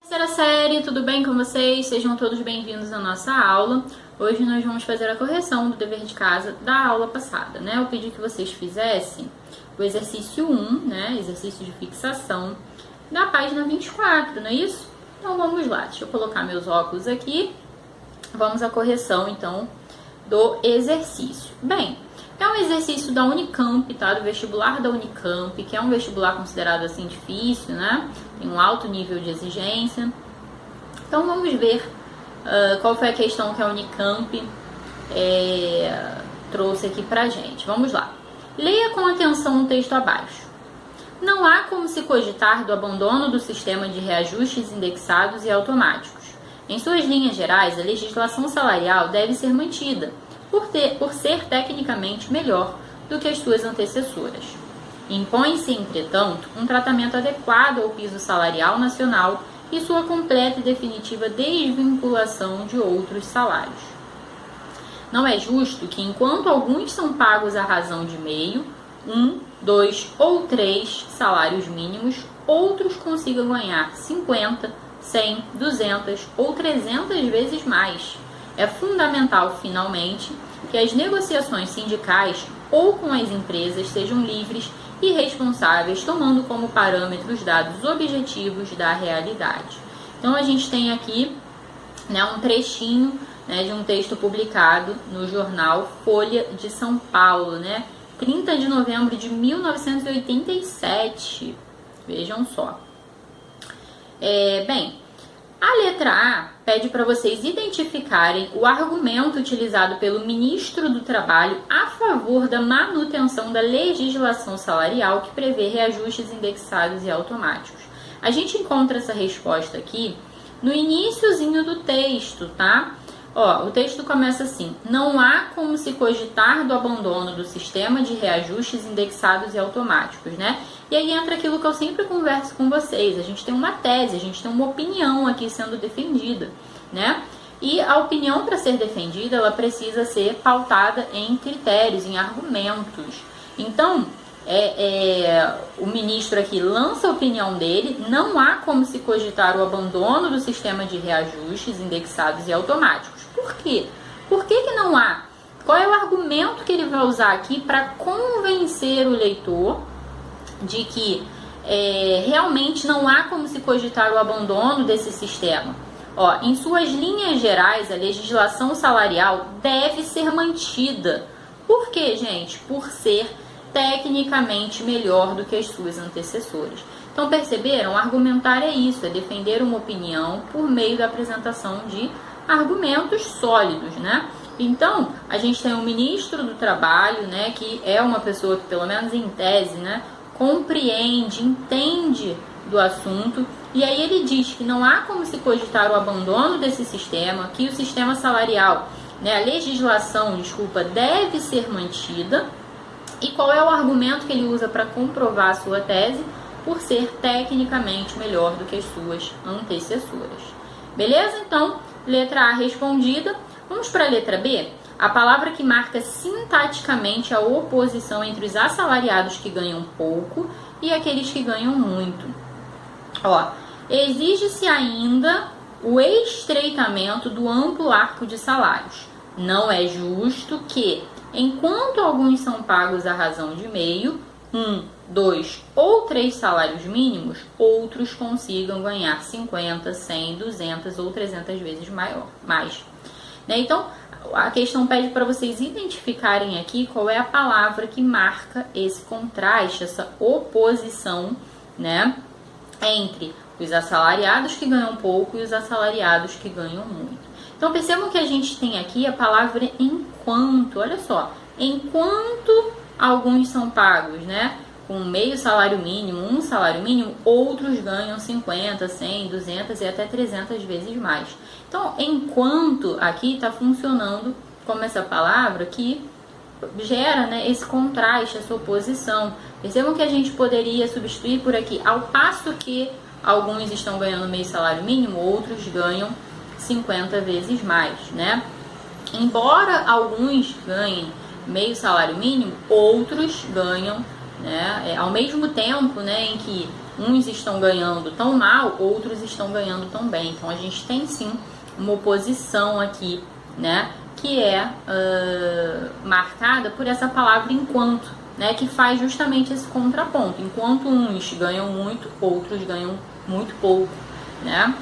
Terceira série, tudo bem com vocês? Sejam todos bem-vindos à nossa aula. Hoje nós vamos fazer a correção do dever de casa da aula passada, né? Eu pedi que vocês fizessem o exercício 1, né? Exercício de fixação, na página 24, não é isso? Então vamos lá, deixa eu colocar meus óculos aqui. Vamos à correção, então, do exercício. Bem, é um exercício da Unicamp, tá? Do vestibular da Unicamp, que é um vestibular considerado assim difícil, né? Tem um alto nível de exigência. Então vamos ver qual foi a questão que a Unicamp trouxe aqui pra gente. Vamos lá. Leia com atenção o texto abaixo. Não há como se cogitar do abandono do sistema de reajustes indexados e automáticos. Em suas linhas gerais, a legislação salarial deve ser mantida, por ser tecnicamente melhor do que as suas antecessoras. Impõe-se, entretanto, um tratamento adequado ao piso salarial nacional e sua completa e definitiva desvinculação de outros salários. Não é justo que, enquanto alguns são pagos à razão de meio, 1, 2 ou 3 salários mínimos, outros consigam ganhar 50, 100, 200 ou 300 vezes mais. É fundamental, finalmente, que as negociações sindicais ou com as empresas sejam livres e responsáveis, tomando como parâmetro os dados objetivos da realidade. Então, a gente tem aqui, né, um trechinho, né, de um texto publicado no jornal Folha de São Paulo, né, 30 de novembro de 1987. Vejam só. Bem, a letra A pede para vocês identificarem o argumento utilizado pelo ministro do Trabalho a favor da manutenção da legislação salarial que prevê reajustes indexados e automáticos. A gente encontra essa resposta aqui no iniciozinho do texto, tá? O texto começa assim: não há como se cogitar do abandono do sistema de reajustes indexados e automáticos, né? E aí entra aquilo que eu sempre converso com vocês. A gente tem uma tese, a gente tem uma opinião aqui sendo defendida, né? E a opinião, para ser defendida, ela precisa ser pautada em critérios, em argumentos. Então, o ministro aqui lança a opinião dele: não há como se cogitar o abandono do sistema de reajustes indexados e automáticos. Por quê? Por que não há? Qual é o argumento que ele vai usar aqui para convencer o leitor de que realmente não há como se cogitar o abandono desse sistema? Em suas linhas gerais, a legislação salarial deve ser mantida. Por quê, gente? Por ser tecnicamente melhor do que as suas antecessoras. Então, perceberam? Argumentar é isso, é defender uma opinião por meio da apresentação de argumentos sólidos, né? Então, a gente tem o ministro do Trabalho, né, que é uma pessoa que, pelo menos em tese, né, compreende, entende do assunto, e aí ele diz que não há como se cogitar o abandono desse sistema, que o sistema salarial, né, a legislação, deve ser mantida. E qual é o argumento que ele usa para comprovar a sua tese? Por ser tecnicamente melhor do que as suas antecessoras. Beleza? Então, letra A respondida. Vamos para a letra B? A palavra que marca sintaticamente a oposição entre os assalariados que ganham pouco e aqueles que ganham muito. Exige-se ainda o estreitamento do amplo arco de salários. Não é justo que, enquanto alguns são pagos à razão de meio, 1, 2 ou 3 salários mínimos, outros consigam ganhar 50, 100, 200 ou 300 vezes mais. Né? Então, a questão pede para vocês identificarem aqui qual é a palavra que marca esse contraste, essa oposição, né, entre os assalariados que ganham pouco e os assalariados que ganham muito. Então, percebam que a gente tem aqui a palavra enquanto. Olha só, enquanto alguns são pagos, né, com meio salário mínimo, um salário mínimo, outros ganham 50, 100, 200 e até 300 vezes mais. Então, enquanto aqui está funcionando como essa palavra que gera, né, esse contraste, essa oposição. Percebam que a gente poderia substituir por aqui: ao passo que alguns estão ganhando meio salário mínimo, outros ganham 50 vezes mais, né? Embora alguns ganhem meio salário mínimo, outros ganham, né, ao mesmo tempo, né, em que uns estão ganhando tão mal, outros estão ganhando tão bem. Então a gente tem sim uma oposição aqui, né, que é marcada por essa palavra enquanto, né, que faz justamente esse contraponto. Enquanto uns ganham muito, outros ganham muito pouco, né?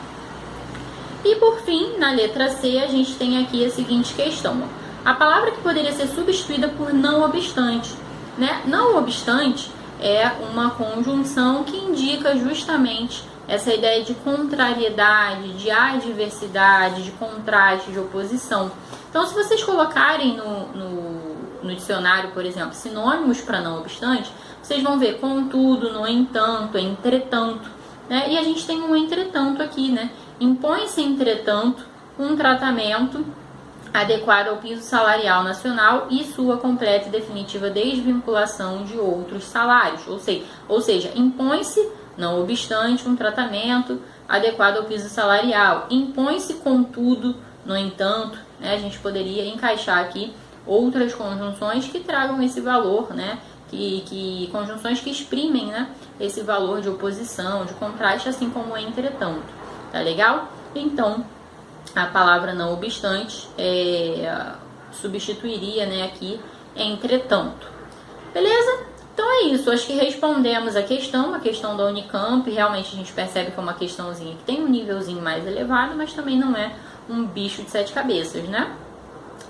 E por fim, na letra C, a gente tem aqui a seguinte questão. A palavra que poderia ser substituída por não obstante, né? Não obstante é uma conjunção que indica justamente essa ideia de contrariedade, de adversidade, de contraste, de oposição. Então, se vocês colocarem no dicionário, por exemplo, sinônimos para não obstante, vocês vão ver contudo, no entanto, entretanto, né? E a gente tem um entretanto aqui, né? Impõe-se, entretanto, um tratamento adequado ao piso salarial nacional e sua completa e definitiva desvinculação de outros salários. Ou seja, impõe-se, não obstante, um tratamento adequado ao piso salarial. Impõe-se, contudo, no entanto, né? A gente poderia encaixar aqui outras conjunções que tragam esse valor, né? Conjunções que exprimem, né, esse valor de oposição, de contraste, assim como o entretanto. Tá legal? Então, a palavra não obstante substituiria, né, aqui entretanto. Beleza? Então é isso. Acho que respondemos a questão da Unicamp. Realmente a gente percebe que é uma questãozinha que tem um nívelzinho mais elevado, mas também não é um bicho de 7 cabeças, né?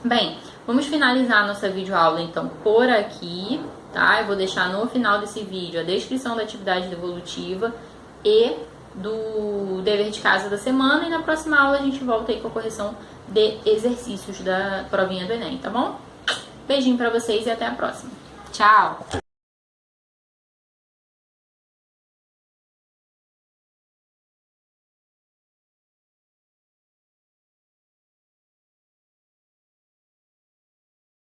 Bem, vamos finalizar a nossa videoaula então por aqui, tá? Eu vou deixar no final desse vídeo a descrição da atividade devolutiva e do dever de casa da semana, e na próxima aula a gente volta aí com a correção de exercícios da provinha do Enem, tá bom? Beijinho pra vocês e até a próxima. Tchau!